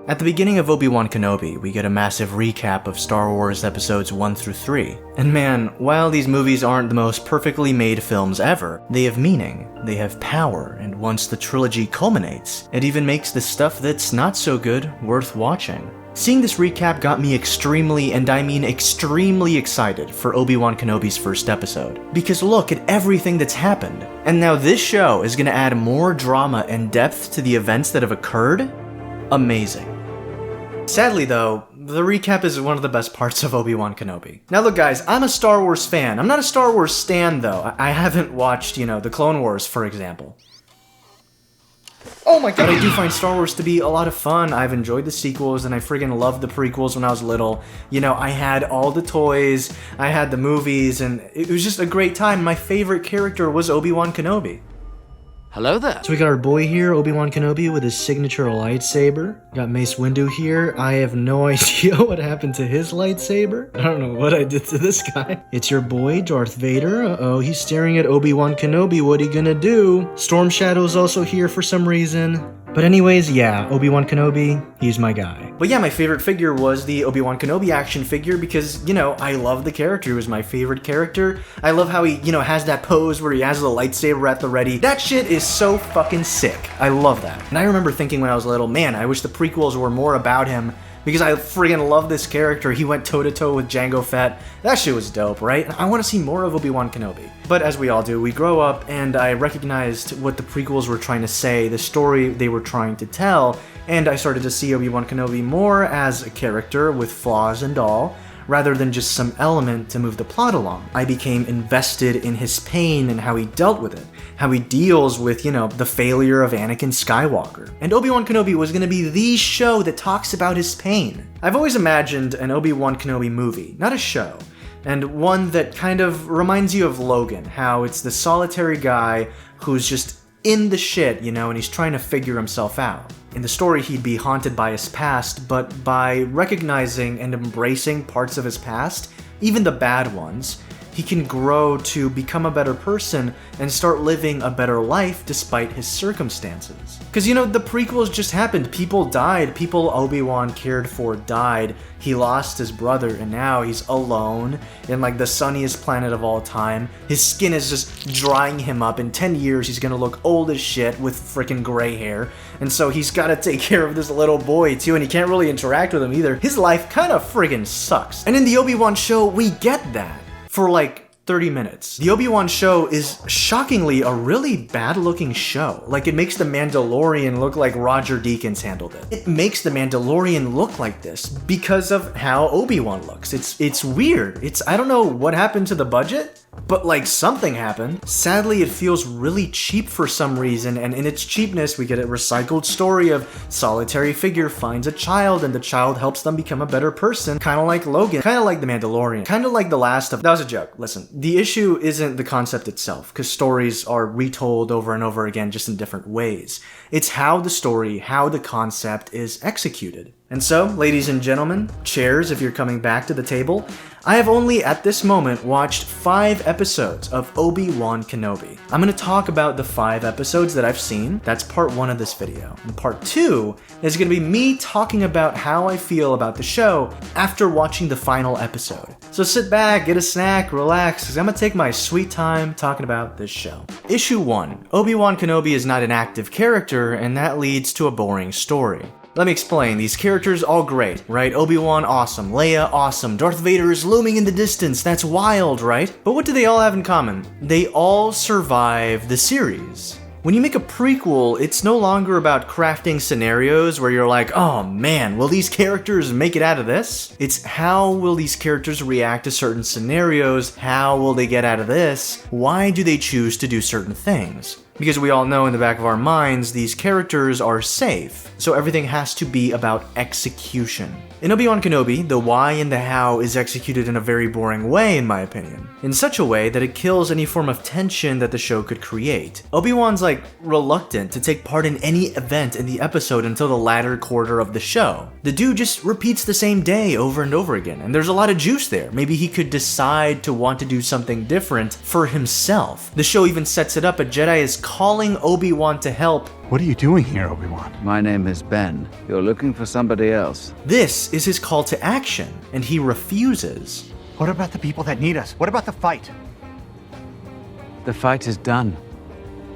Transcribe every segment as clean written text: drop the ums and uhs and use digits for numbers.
At the beginning of Obi Wan Kenobi, we get a massive recap of Star Wars episodes 1 through 3. And man, while these movies aren't the most perfectly made films ever, they have meaning, they have power, and once the trilogy culminates, it even makes the stuff that's not so good worth watching. Seeing this recap got me extremely, and I mean extremely excited for Obi Wan Kenobi's first episode. Because look at everything that's happened. And now this show is gonna add more drama and depth to the events that have occurred? Amazing. Sadly though, the recap is one of the best parts of Obi Wan Kenobi. Now look guys, I'm a Star Wars fan. I'm not a Star Wars stan though. I haven't watched, the Clone Wars, for example. Oh my god, I do find Star Wars to be a lot of fun. I've enjoyed the sequels and I friggin' loved the prequels when I was little. I had all the toys, I had the movies, and it was just a great time. My favorite character was Obi Wan Kenobi. Hello there. So we got our boy here, Obi Wan Kenobi, with his signature lightsaber. Got Mace Windu here. I have no idea what happened to his lightsaber. I don't know what I did to this guy. It's your boy, Darth Vader. Uh-oh, he's staring at Obi Wan Kenobi. What he gonna do? Storm Shadow's also here for some reason. But anyways, yeah, Obi Wan Kenobi, he's my guy. But yeah, my favorite figure was the Obi Wan Kenobi action figure because, I love the character. He was my favorite character. I love how he, has that pose where he has the lightsaber at the ready. That shit is so fucking sick. I love that. And I remember thinking when I was little, man, I wish the prequels were more about him because I friggin' love this character. He went toe-to-toe with Jango Fett. That shit was dope, right? And I want to see more of Obi Wan Kenobi. But as we all do, we grow up and I recognized what the prequels were trying to say, the story they were trying to tell, and I started to see Obi Wan Kenobi more as a character with flaws and all, rather than just some element to move the plot along. I became invested in his pain and how he dealt with it, how he deals with, the failure of Anakin Skywalker. And Obi-Wan Kenobi was gonna be the show that talks about his pain. I've always imagined an Obi-Wan Kenobi movie, not a show, and one that kind of reminds you of Logan, how it's the solitary guy who's just in the shit, and he's trying to figure himself out. In the story, he'd be haunted by his past, but by recognizing and embracing parts of his past, even the bad ones, he can grow to become a better person and start living a better life despite his circumstances. Because, the prequels just happened. People died. People Obi-Wan cared for died. He lost his brother, and now he's alone in, the sunniest planet of all time. His skin is just drying him up. In 10 years, he's gonna look old as shit with freaking gray hair. And so he's gotta take care of this little boy, too, and he can't really interact with him either. His life kinda friggin' sucks. And in the Obi-Wan show, we get that. For 30 minutes. The Obi-Wan show is shockingly a really bad-looking show. It makes The Mandalorian look like Roger Deakins handled it. It makes The Mandalorian look like this because of how Obi-Wan looks. It's weird. I don't know what happened to the budget, but something happened. Sadly, it feels really cheap for some reason, and in its cheapness, we get a recycled story of solitary figure finds a child, and the child helps them become a better person, kind of like Logan, kind of like The Mandalorian, kind of like The Last of... That was a joke. Listen, the issue isn't the concept itself, because stories are retold over and over again, just in different ways. It's how the story, how the concept is executed. And so, ladies and gentlemen, chairs if you're coming back to the table, I have only at this moment watched 5 episodes of Obi-Wan Kenobi. I'm going to talk about the 5 episodes that I've seen. That's part 1 of this video. And part 2 is going to be me talking about how I feel about the show after watching the final episode. So sit back, get a snack, relax, because I'm going to take my sweet time talking about this show. Issue 1. Obi-Wan Kenobi is not an active character, and that leads to a boring story. Let me explain. These characters, all great, right? Obi-Wan, awesome. Leia, awesome. Darth Vader is looming in the distance. That's wild, right? But what do they all have in common? They all survive the series. When you make a prequel, it's no longer about crafting scenarios where you're like, oh man, will these characters make it out of this? It's how will these characters react to certain scenarios? How will they get out of this? Why do they choose to do certain things? Because we all know in the back of our minds, these characters are safe, so everything has to be about execution. In Obi-Wan Kenobi, the why and the how is executed in a very boring way, in my opinion. In such a way that it kills any form of tension that the show could create. Obi-Wan's reluctant to take part in any event in the episode until the latter quarter of the show. The dude just repeats the same day over and over again, and there's a lot of juice there. Maybe he could decide to want to do something different for himself. The show even sets it up, a Jedi is calling Obi-Wan to help. What are you doing here, Obi-Wan? My name is Ben. You're looking for somebody else. This is his call to action, and he refuses. What about the people that need us? What about the fight? The fight is done.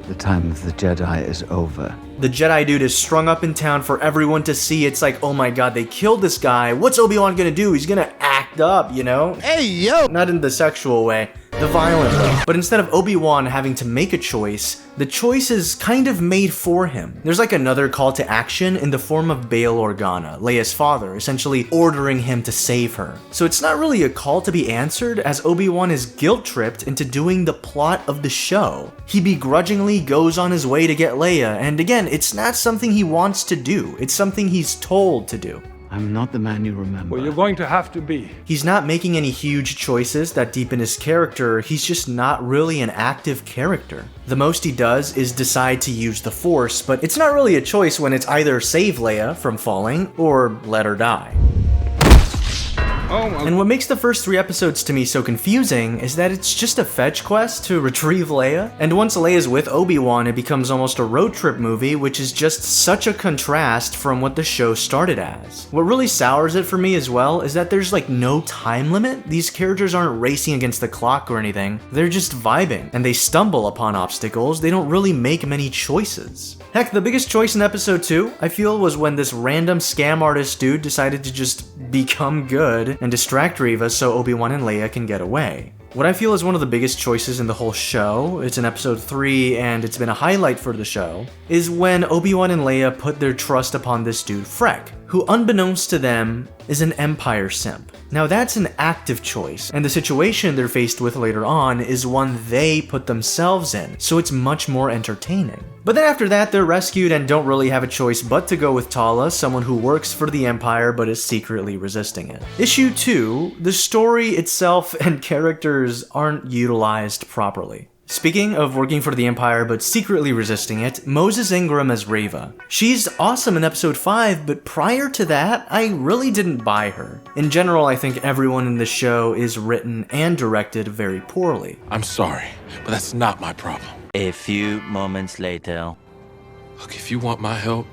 The time of the Jedi is over. The Jedi dude is strung up in town for everyone to see. It's like, oh my god, they killed this guy. What's Obi-Wan gonna do? He's gonna act up, you know? Hey, yo! Not in the sexual way, the violent way. But instead of Obi-Wan having to make a choice, the choice is kind of made for him. There's like another call to action in the form of Bail Organa, Leia's father, essentially ordering him to save her. So it's not really a call to be answered, as Obi-Wan is guilt-tripped into doing the plot of the show. He begrudgingly goes on his way to get Leia, and again, it's not something he wants to do, it's something he's told to do. I'm not the man you remember. Well, you're going to have to be. He's not making any huge choices that deepen his character, he's just not really an active character. The most he does is decide to use the Force, but it's not really a choice when it's either save Leia from falling or let her die. And what makes the first 3 episodes to me so confusing is that it's just a fetch quest to retrieve Leia, and once Leia's with Obi-Wan it becomes almost a road trip movie, which is just such a contrast from what the show started as. What really sours it for me as well is that there's like no time limit. These characters aren't racing against the clock or anything, they're just vibing, and they stumble upon obstacles, they don't really make many choices. Heck, the biggest choice in episode 2, I feel, was when this random scam artist dude decided to just become good and distract Reva so Obi-Wan and Leia can get away. What I feel is one of the biggest choices in the whole show, it's in episode 3 and it's been a highlight for the show, is when Obi-Wan and Leia put their trust upon this dude Freck, who unbeknownst to them is an Empire simp. Now that's an active choice, and the situation they're faced with later on is one they put themselves in, so it's much more entertaining. But then after that, they're rescued and don't really have a choice but to go with Tala, someone who works for the Empire but is secretly resisting it. Issue 2, the story itself and characters aren't utilized properly. Speaking of working for the Empire but secretly resisting it, Moses Ingram as Reva. She's awesome in episode 5, but prior to that, I really didn't buy her. In general, I think everyone in the show is written and directed very poorly. I'm sorry, but that's not my problem. A few moments later. Look, if you want my help,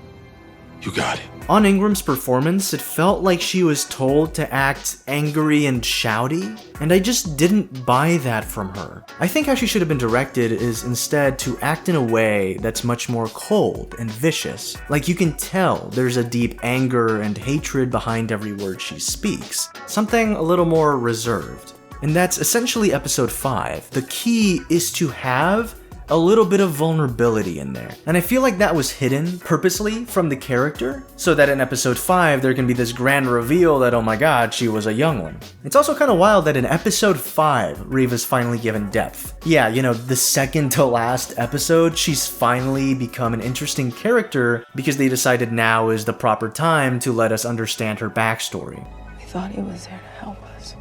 you got it. On Ingram's performance, it felt like she was told to act angry and shouty, and I just didn't buy that from her. I think how she should have been directed is instead to act in a way that's much more cold and vicious. Like you can tell there's a deep anger and hatred behind every word she speaks. Something a little more reserved. And that's essentially episode 5. The key is to have a little bit of vulnerability in there. And I feel like that was hidden purposely from the character, so that in episode 5 there can be this grand reveal that, oh my god, she was a young one. It's also kind of wild that in episode 5, Reva's finally given depth. Yeah, you know, the second to last episode, she's finally become an interesting character because they decided now is the proper time to let us understand her backstory. We thought he was there to help us.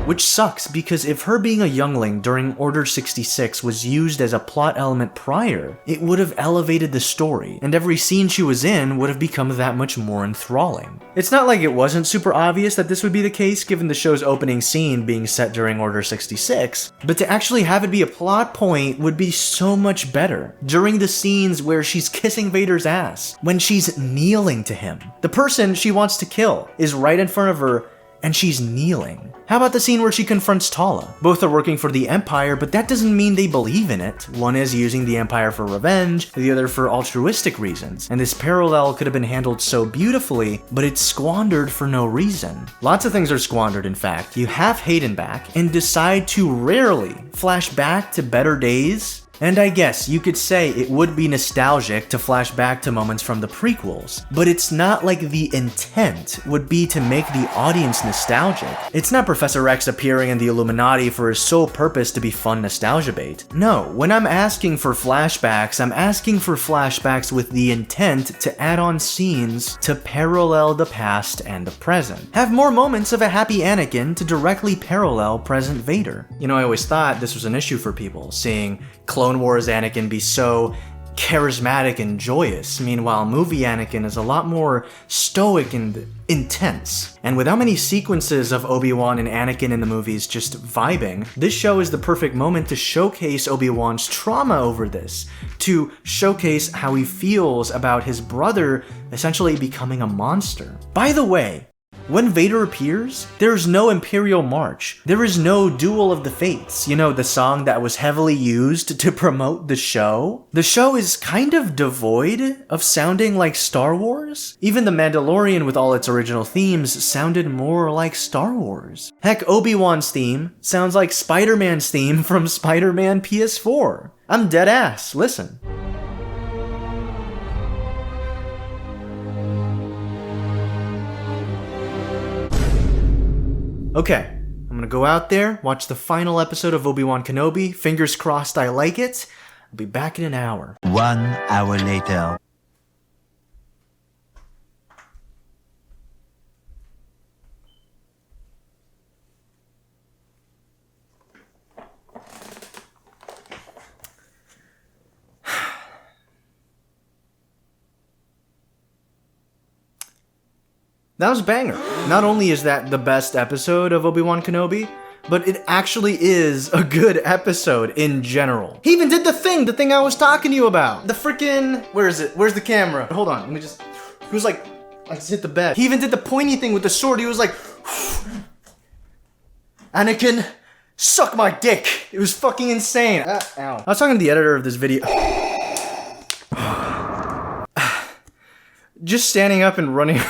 Which sucks, because if her being a youngling during Order 66 was used as a plot element prior, it would have elevated the story, and every scene she was in would have become that much more enthralling. It's not like it wasn't super obvious that this would be the case given the show's opening scene being set during Order 66, but to actually have it be a plot point would be so much better. During the scenes where she's kissing Vader's ass, when she's kneeling to him, the person she wants to kill is right in front of her and she's kneeling. How about the scene where she confronts Tala? Both are working for the Empire, but that doesn't mean they believe in it. One is using the Empire for revenge, the other for altruistic reasons, and this parallel could have been handled so beautifully, but it's squandered for no reason. Lots of things are squandered, in fact. You have Hayden back, and decide to rarely flash back to better days. And I guess you could say it would be nostalgic to flash back to moments from the prequels, but it's not like the intent would be to make the audience nostalgic. It's not Professor X appearing in the Illuminati for his sole purpose to be fun nostalgia bait. No, when I'm asking for flashbacks, I'm asking for flashbacks with the intent to add on scenes to parallel the past and the present. Have more moments of a happy Anakin to directly parallel present Vader. You know, I always thought this was an issue for people, seeing Clone Wars Anakin be so charismatic and joyous. Meanwhile, movie Anakin is a lot more stoic and intense. And with how many sequences of Obi-Wan and Anakin in the movies just vibing, this show is the perfect moment to showcase Obi-Wan's trauma over this, to showcase how he feels about his brother essentially becoming a monster. By the way, when Vader appears, there's no Imperial March. There is no Duel of the Fates, you know, the song that was heavily used to promote the show. The show is kind of devoid of sounding like Star Wars. Even The Mandalorian with all its original themes sounded more like Star Wars. Heck, Obi-Wan's theme sounds like Spider-Man's theme from Spider-Man PS4. I'm dead ass, listen. Okay, I'm gonna go out there, watch the final episode of Obi Wan Kenobi. Fingers crossed I like it. I'll be back in an hour. 1 hour later. That was a banger. Not only is that the best episode of Obi Wan Kenobi, but it actually is a good episode in general. He even did the thing I was talking to you about. The freaking, where is it? Where's the camera? Hold on, let me just, he was like, I just hit the bed. He even did the pointy thing with the sword. He was like, Anakin, suck my dick. It was fucking insane. Ow. I was talking to the editor of this video. Just standing up and running.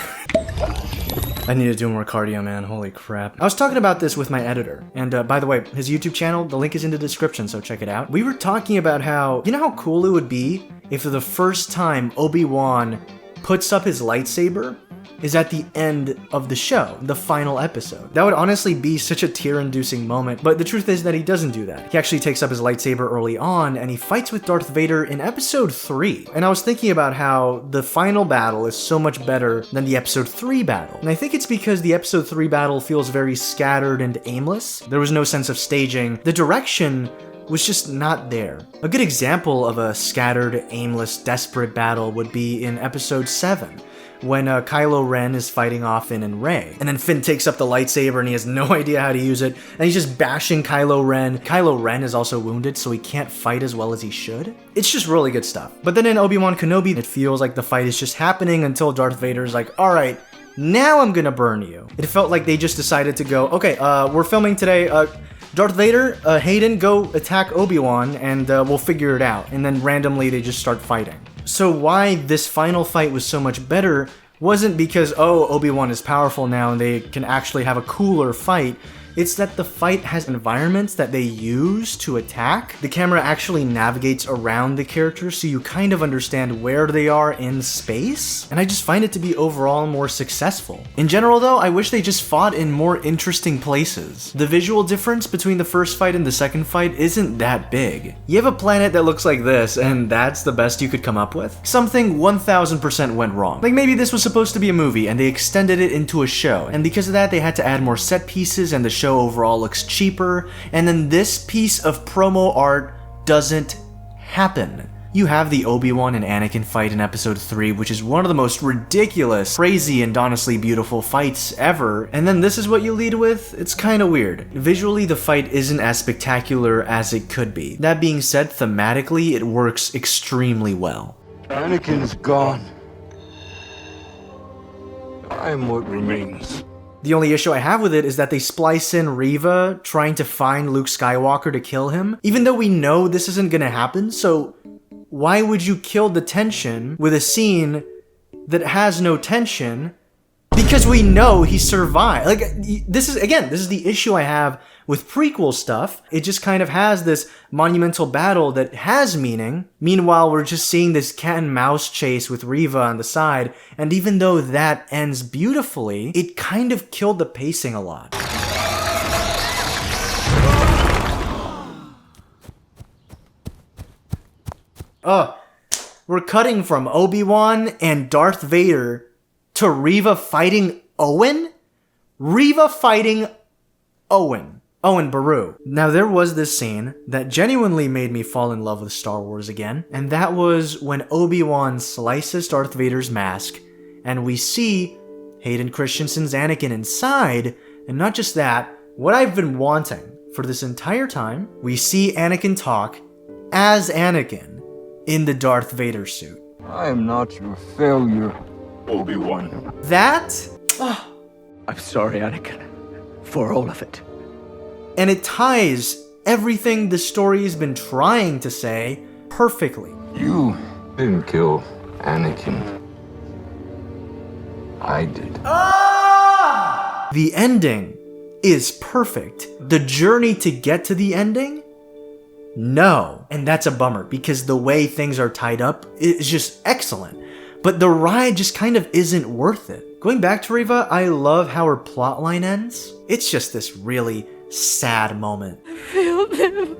I need to do more cardio, man. Holy crap. I was talking about this with my editor. And by the way, his YouTube channel, the link is in the description, so check it out. We were talking about how, you know how cool it would be if the first time Obi-Wan puts up his lightsaber is at the end of the show, the final episode. That would honestly be such a tear-inducing moment, but the truth is that he doesn't do that. He actually takes up his lightsaber early on, and he fights with Darth Vader in episode 3. And I was thinking about how the final battle is so much better than the episode 3 battle. And I think it's because the episode 3 battle feels very scattered and aimless. There was no sense of staging. The direction was just not there. A good example of a scattered, aimless, desperate battle would be in episode 7, when Kylo Ren is fighting off Finn and Rey. And then Finn takes up the lightsaber and he has no idea how to use it, and he's just bashing Kylo Ren. Kylo Ren is also wounded, so he can't fight as well as he should. It's just really good stuff. But then in Obi Wan Kenobi, it feels like the fight is just happening until Darth Vader's like, alright, now I'm gonna burn you. It felt like they just decided to go, okay, we're filming today, Darth Vader, Hayden, go attack Obi-Wan, and we'll figure it out. And then randomly they just start fighting. So why this final fight was so much better wasn't because, oh, Obi-Wan is powerful now and they can actually have a cooler fight. It's that the fight has environments that they use to attack. The camera actually navigates around the characters so you kind of understand where they are in space. And I just find it to be overall more successful. In general though, I wish they just fought in more interesting places. The visual difference between the first fight and the second fight isn't that big. You have a planet that looks like this and that's the best you could come up with? Something 1000% went wrong. Like maybe this was supposed to be a movie and they extended it into a show. And because of that, they had to add more set pieces and the show overall looks cheaper, and then this piece of promo art doesn't happen. You have the Obi-Wan and Anakin fight in episode 3, which is one of the most ridiculous, crazy, and honestly beautiful fights ever, and then this is what you lead with? It's kinda weird. Visually, the fight isn't as spectacular as it could be. That being said, thematically, it works extremely well. Anakin's gone. I am what remains. The only issue I have with it is that they splice in Reva trying to find Luke Skywalker to kill him, even though we know this isn't gonna happen, so why would you kill the tension with a scene that has no tension? Because we know he survived. Like, this is the issue I have with prequel stuff. It just kind of has this monumental battle that has meaning. Meanwhile, we're just seeing this cat and mouse chase with Reva on the side. And even though that ends beautifully, it kind of killed the pacing a lot. We're cutting from Obi-Wan and Darth Vader to Reva fighting Owen? Reva fighting Owen. Oh, and Baru. Now, there was this scene that genuinely made me fall in love with Star Wars again, and that was when Obi-Wan slices Darth Vader's mask, and we see Hayden Christensen's Anakin inside, and not just that, what I've been wanting for this entire time, we see Anakin talk as Anakin in the Darth Vader suit. I am not your failure, Obi-Wan. That, I'm sorry, Anakin, for all of it. and it ties everything the story has been trying to say perfectly. You didn't kill Anakin. I did. The ending is perfect. The journey to get to the ending? No. And that's a bummer because the way things are tied up is just excellent. But the ride just kind of isn't worth it. Going back to Reva, I love how her plotline ends. It's just this really sad moment. Feel them.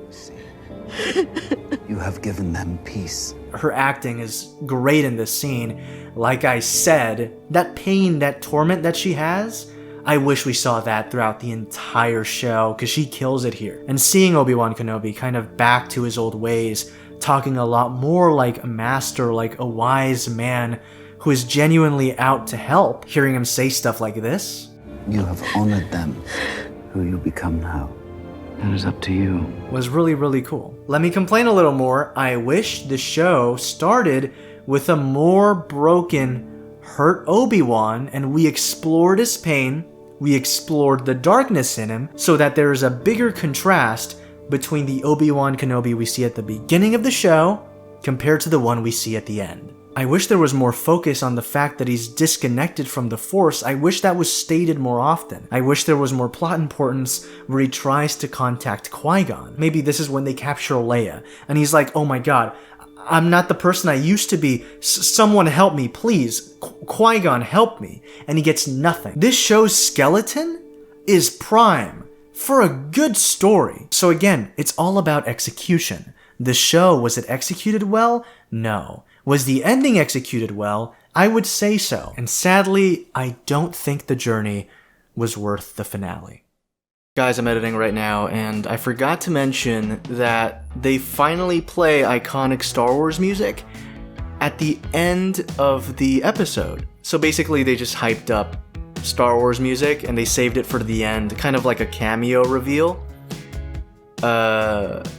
You have given them peace. Her acting is great in this scene. Like I said, that pain, that torment that she has, I wish we saw that throughout the entire show, because she kills it here. And seeing Obi-Wan Kenobi kind of back to his old ways, talking a lot more like a master, like a wise man who is genuinely out to help, hearing him say stuff like this. You have honored them, who you become now. It is up to you. Was really, really cool. Let me complain a little more. I wish the show started with a more broken, hurt Obi-Wan, and we explored his pain, we explored the darkness in him, so that there is a bigger contrast between the Obi-Wan Kenobi we see at the beginning of the show compared to the one we see at the end. I wish there was more focus on the fact that he's disconnected from the Force. I wish that was stated more often. I wish there was more plot importance where he tries to contact Qui-Gon. Maybe this is when they capture Leia, and he's like, oh my god, I'm not the person I used to be. Someone help me, please. Qui-Gon, help me. And he gets nothing. This show's skeleton is prime for a good story. So again, it's all about execution. The show, was it executed well? No. Was the ending executed well? I would say so. And sadly, I don't think the journey was worth the finale. Guys, I'm editing right now, and I forgot to mention that they finally play iconic Star Wars music at the end of the episode. So basically, they just hyped up Star Wars music, and they saved it for the end, kind of like a cameo reveal.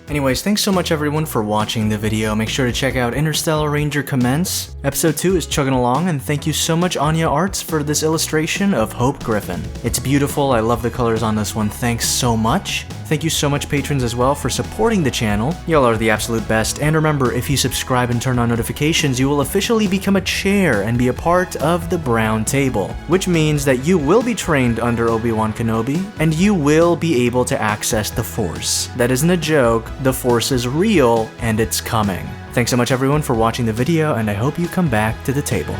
Anyways, thanks so much everyone for watching the video. Make sure to check out Interstellar Ranger Commence. Episode 2 is chugging along, and thank you so much Anya Arts for this illustration of Hope Griffin. It's beautiful, I love the colors on this one, thanks so much. Thank you so much patrons as well for supporting the channel. Y'all are the absolute best, and remember, if you subscribe and turn on notifications, you will officially become a chair and be a part of the Browntable, which means that you will be trained under Obi Wan Kenobi, and you will be able to access the Force. That isn't a joke, the Force is real, and it's coming. Thanks so much everyone for watching the video, and I hope you come back to the table.